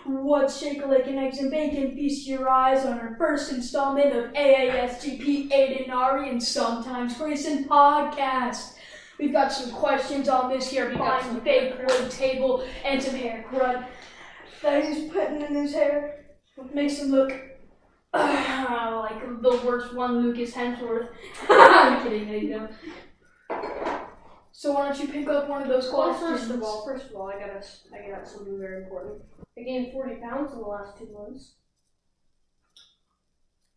What's Shake-a-Lake and Eggs and Bacon? Feast your eyes on our first installment of AASGP, Aiden, Ari, and sometimes Grayson podcast. We've got some questions on this here fine fake wood table and some hair crud that he's putting in his hair. Makes him look like the worst one, Lucas Hemsworth. I'm kidding, I know. So why don't you pick up one of those questions? First of all, I got something very important. I gained 40 pounds in the last 2 months.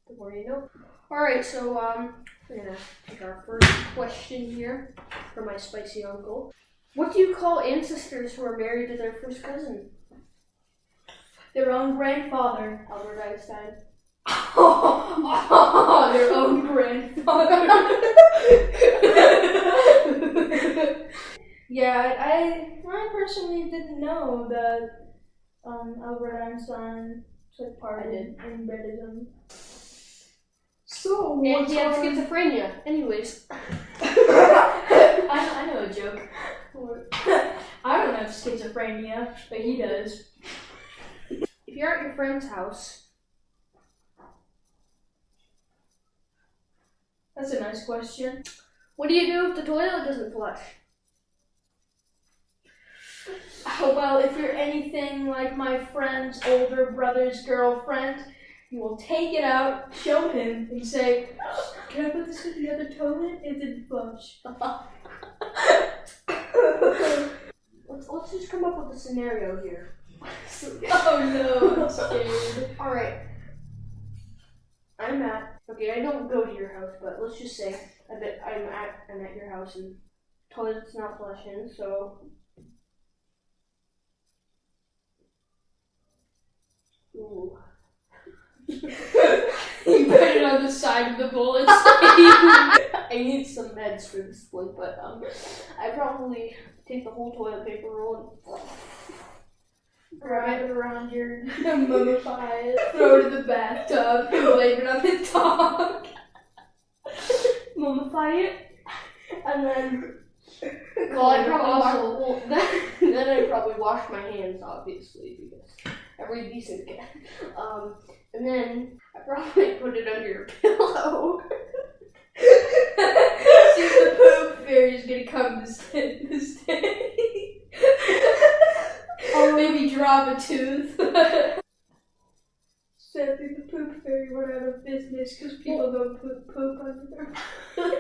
The more you know. Alright, so we're gonna take our first question here from my spicy uncle. What do you call ancestors who are married to their first cousin? Their own grandfather. Albert Einstein. Their own grandfather. Yeah, I personally didn't know that Albert Einstein took part in Buddhism. So, and he had schizophrenia. Anyways. I know a joke. I don't have schizophrenia, but he does. If you're at your friend's house. That's a nice question. What do you do if the toilet doesn't flush? Well, if you're anything like my friend's older brother's girlfriend, you will take it out, show him, and say, "Can I put this in the other toilet? It didn't flush." Let's just come up with a scenario here. Oh no, I'm scared. Alright. I don't go to your house, but let's just say I'm at your house and toilet's not flushing, so ooh. You put it on the side of the bullet. I need some meds for this one, but I probably take the whole toilet paper roll and grab it around your mummify it, throw it in the bathtub, and blame it on the dog. Mummify it, and then then I'd probably wash my hands, obviously, because every decent cat. And then I probably put it under your pillow. See if the poop fairy's gonna come this day. Maybe drop a tooth. Sadly, the poop fairy went out of business because people don't put poop under their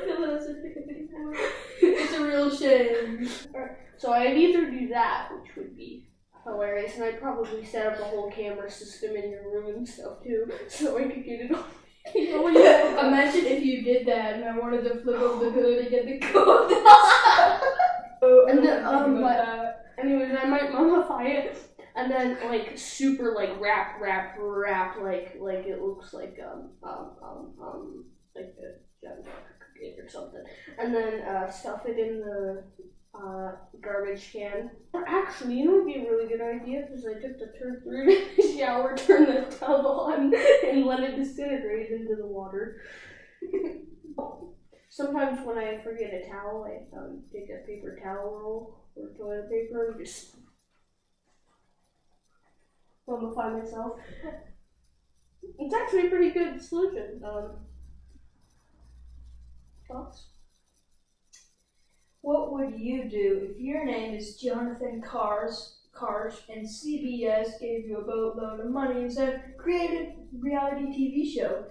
pillows anymore. It's a real shame. So I'd either do that, which would be hilarious, and I'd probably set up a whole camera system in your room and stuff too, so I could get it on. Imagine if you did that and I wanted to flip over the hood and get the code. And then, anyways, I might mummify it, and then like super like wrap like it looks like like a John cookie or something, and then stuff it in the garbage can. Actually, you know what would be a really good idea? Because I took the turd through the shower, turned the tub on, and let it disintegrate into the water. Sometimes when I forget a towel, I take a paper towel roll or toilet paper and just mummify myself. It's actually a pretty good solution. Thoughts? What would you do if your name is Jonathan Cars and CBS gave you a boatload of money and said, create a reality TV show?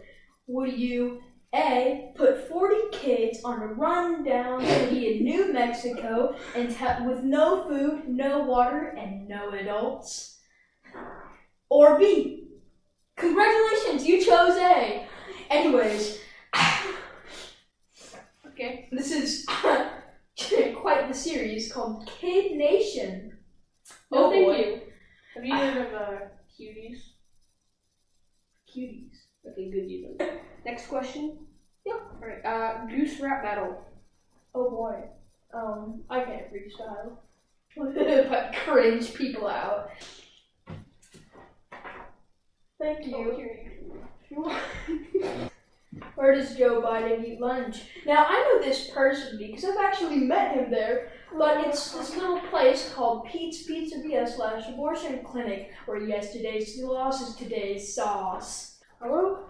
Would you A, put 40 kids on a rundown city in New Mexico and with no food, no water, and no adults? Or B, congratulations, you chose A. Anyways, okay, this is quite the series called Kid Nation. Oh, thank you. Have you heard of cuties? Cuties. Okay, good, you know. Next question. Yep. Alright, Goose Rap Battle. Oh boy. I can't freestyle. But cringe people out. Thank you. Where does Joe Biden eat lunch? Now, I know this person because I've actually met him there But it's this little place called Pete's Pizzeria / abortion clinic, where yesterday's loss is today's sauce. Hello?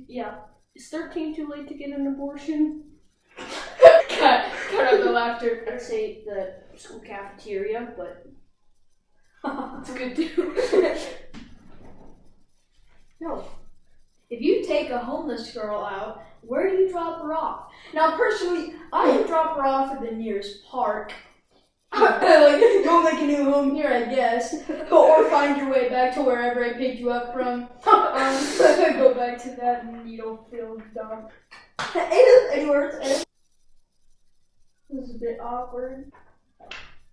Yeah. Is 13 too late to get an abortion? Cut out the laughter. I'd say the school cafeteria, but it's good too. No. If you take a homeless girl out, where do you drop her off? Now, personally, I would drop her off at the nearest park. Like, go make a new home here, I guess. Or find your way back to wherever I picked you up from. Go back to that needle-filled dump. Any words? This is a bit awkward.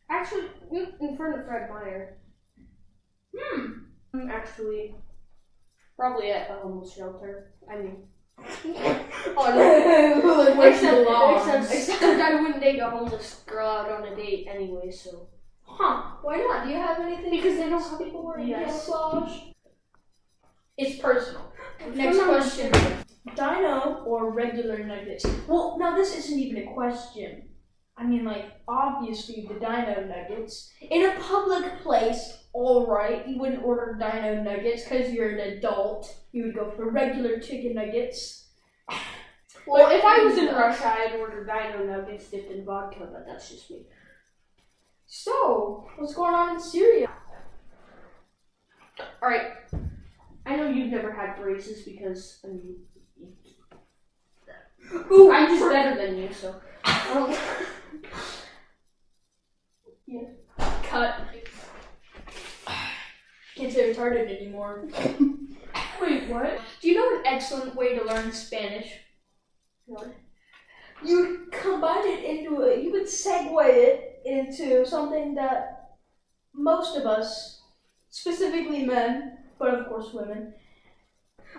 Actually, in front of Fred Meyer. Actually, probably at a homeless shelter. I mean, except I wouldn't take a homeless girl out on a date anyway, so. Why not? Do you have anything? Because they don't have people wearing yes. camouflage? It's personal. Next question. Dino or regular nuggets? Well, now this isn't even a question. I mean, like, obviously the dino nuggets. In a public place, alright, you wouldn't order dino nuggets because you're an adult. You would go for regular chicken nuggets. Well, if I was in Russia, I'd order dino nuggets dipped in vodka, but that's just me. So, what's going on in Syria? Alright, I know you've never had braces because, I mean, I'm just better than you, so. Yeah. Cut. Can't say retarded anymore. Wait, what? Do you know an excellent way to learn Spanish? What? You combine it into you would segue it into something that most of us, specifically men, but of course women.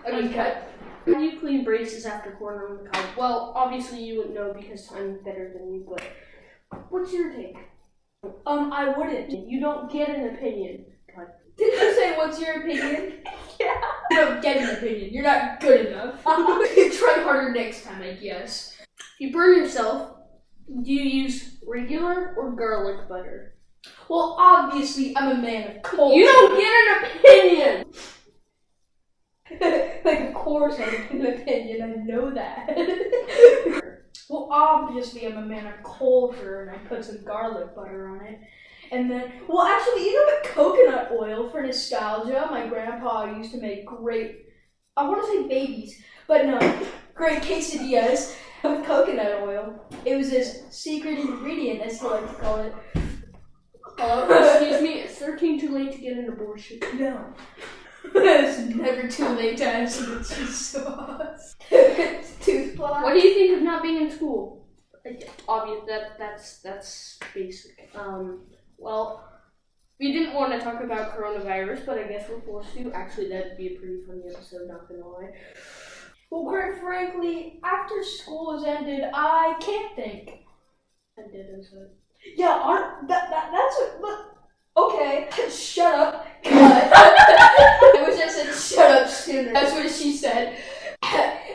Okay, cut. How do you clean braces after corner on the college? Well, obviously you wouldn't know because I'm better than you, but what's your take? I wouldn't. You don't get an opinion. Cut. Did you say what's your opinion? Yeah. You don't get an opinion. You're not good enough. Try harder next time, I guess. If you burn yourself, do you use regular or garlic butter? Well, obviously, I'm a man of culture. You don't get an opinion! Like, of course I have an opinion, I know that. Well, obviously I'm a man of culture, and I put some garlic butter on it. And then, well, actually, you know what? Coconut oil, for nostalgia, my grandpa used to make great, I want to say babies, but no, great quesadillas with coconut oil. It was his secret ingredient, as he liked to call it. Excuse me, is 13 too late to get an abortion? No. It's never too late to add some cheese sauce. Toothbrush. What do you think of not being in school? Obvious. That's basic. Well, we didn't want to talk about coronavirus, but I guess we're forced to. Actually, that'd be a pretty funny episode. Not gonna lie. Well, quite frankly, after school has ended, I can't think. I did inside. Yeah, that's a. But, okay, shut up. Cut. I wish I said shut up sooner. That's what she said.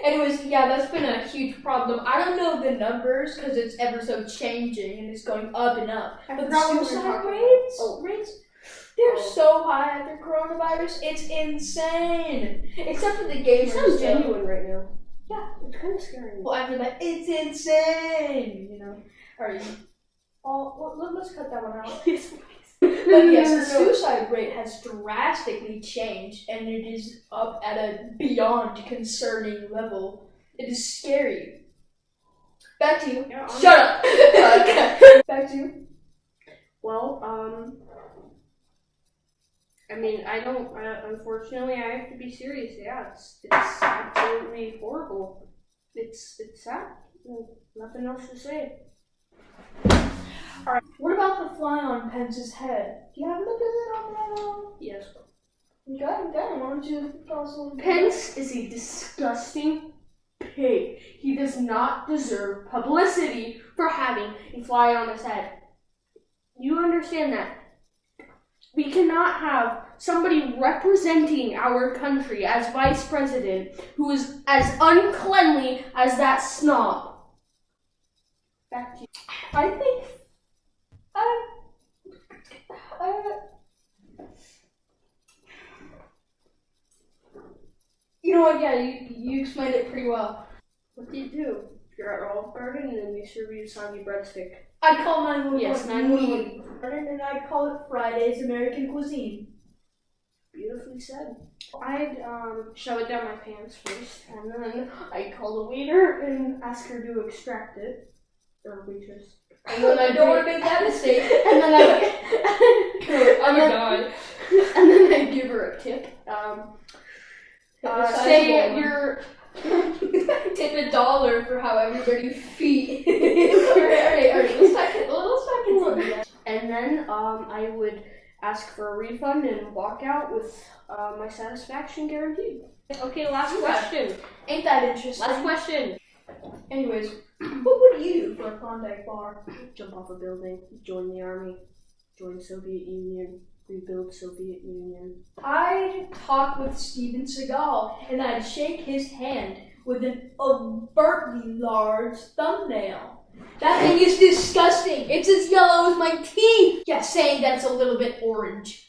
Anyways, yeah, that's been a huge problem. I don't know the numbers because it's ever so changing and it's going up and up. But the suicide rates, they're so high after coronavirus. It's insane. Except for the gamers. It sounds genuine right now. Yeah, it's kind of scary. Well, after that, it's insane. You know. All right. Well, let's cut that one out. But yes, the suicide rate has drastically changed, and it is up at a beyond concerning level. It is scary. Back to you. Yeah, Shut up. Back to you. Well, I mean, I don't. Unfortunately, I have to be serious. Yeah, it's absolutely horrible. It's sad. Nothing else to say. Alright, what about the fly on Pence's head? Do you have a look at it on that? Yes. Okay, why don't you tell us a little bit? Pence is a disgusting pig. He does not deserve publicity for having a fly on his head. You understand that? We cannot have somebody representing our country as vice president who is as uncleanly as that snob. Back to you. I think You know what? Yeah, you explained it pretty well. What do you do? You're at Olive Garden and then you serve you a soggy breadstick. I call 911 Yes, 911. and I call it Friday's American cuisine. Beautifully said. I'd shove it down my pants first, and then I'd call the waiter and ask her to extract it, or waitress. And then I don't want to make that mistake. And then and then I'd give her a tip. Say you're tip $1 for however many feet. Alright, let's talk into And then I would ask for a refund and walk out with my satisfaction guaranteed. Okay, last question. Ain't that interesting? Last question. Anyways, what would you do for a Klondike bar? Jump off a building, join the army, join Soviet Union, rebuild Soviet Union. I'd talk with Steven Seagal and I'd shake his hand with an overtly large thumbnail. That thing is disgusting. It's as yellow as my teeth. Yeah, saying that it's a little bit orange.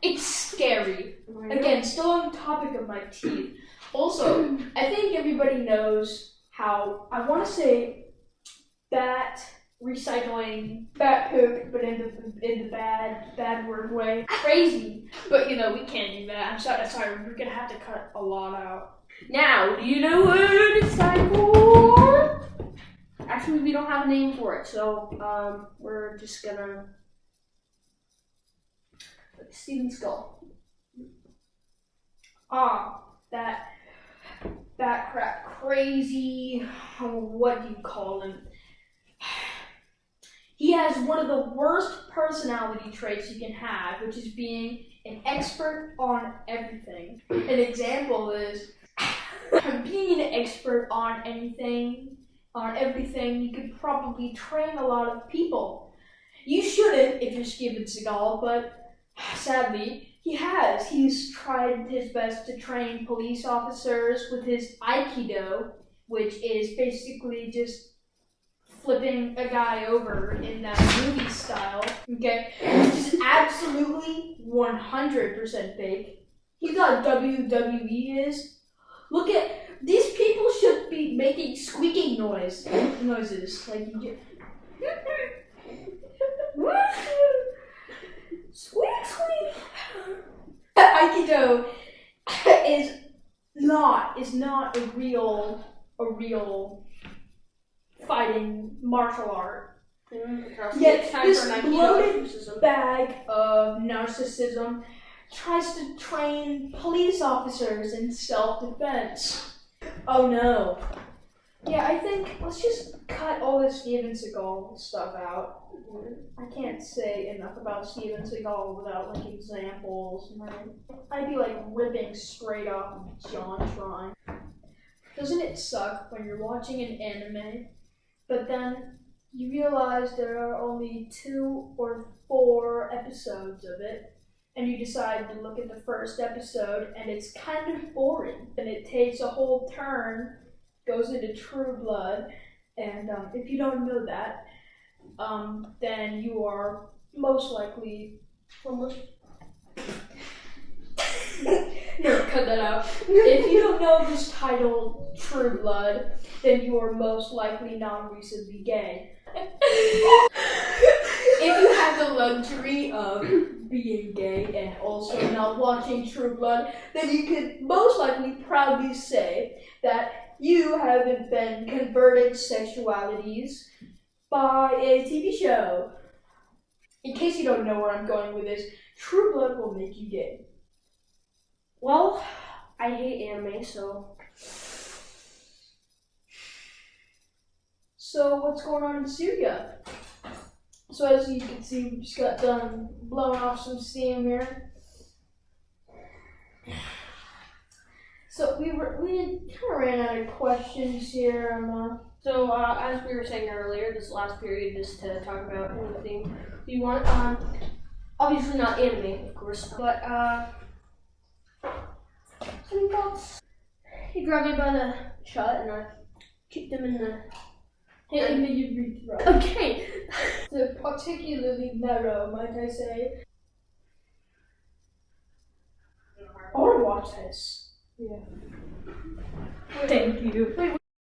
It's scary. Again, still on the topic of my teeth. Also, I think everybody knows how, I want to say, bat recycling, bat poop, but in the bad word way. Crazy. But, we can't do that. I'm sorry, we're going to have to cut a lot out. Now, do you know what it's time for? Actually, we don't have a name for it, so we're just gonna Steven Skull. That crap, crazy. What do you call him? He has one of the worst personality traits you can have, which is being an expert on everything. An example is being an expert on everything, you could probably train a lot of people. You shouldn't if you're Steven Seagal, but sadly, he has. He's tried his best to train police officers with his Aikido, which is basically just flipping a guy over in that movie style, okay? Which is absolutely 100% fake. You know what WWE is? Look at, these people should be making squeaking noises. Like you get squeak squeak. Aikido is not a real fighting martial art. Yet this bloated bag of narcissism tries to train police officers in self-defense. Oh no. Yeah, I think let's just cut all this Steven Seagal stuff out. I can't say enough about Steven Seagal without examples. I'd be ripping straight off of JonTron. Doesn't it suck when you're watching an anime, but then you realize there are only 2 or 4 episodes of it, and you decide to look at the first episode, and it's kind of boring, and it takes a whole turn, goes into True Blood, and if you don't know that, then you are most likely almost. No, cut that out. If you don't know this title, True Blood, then you are most likely non-recently gay. If you have the luxury of being gay and also not watching True Blood, then you could most likely proudly say that you haven't been converted sexualities by a TV show. In case you don't know where I'm going with this, True Blood will make you gay. Well, I hate anime, so... So what's going on in Syria? So as you can see, we just got done blowing off some steam here. So we kind of ran out of questions here. So as we were saying earlier, this last period is to talk about anything you want. Obviously not anime, of course, but any thoughts? He grabbed me by the shot and I kicked him in the hitting the urethra. Okay. They're particularly narrow, might I say. I want to watch this. Yeah. Thank you. Wait,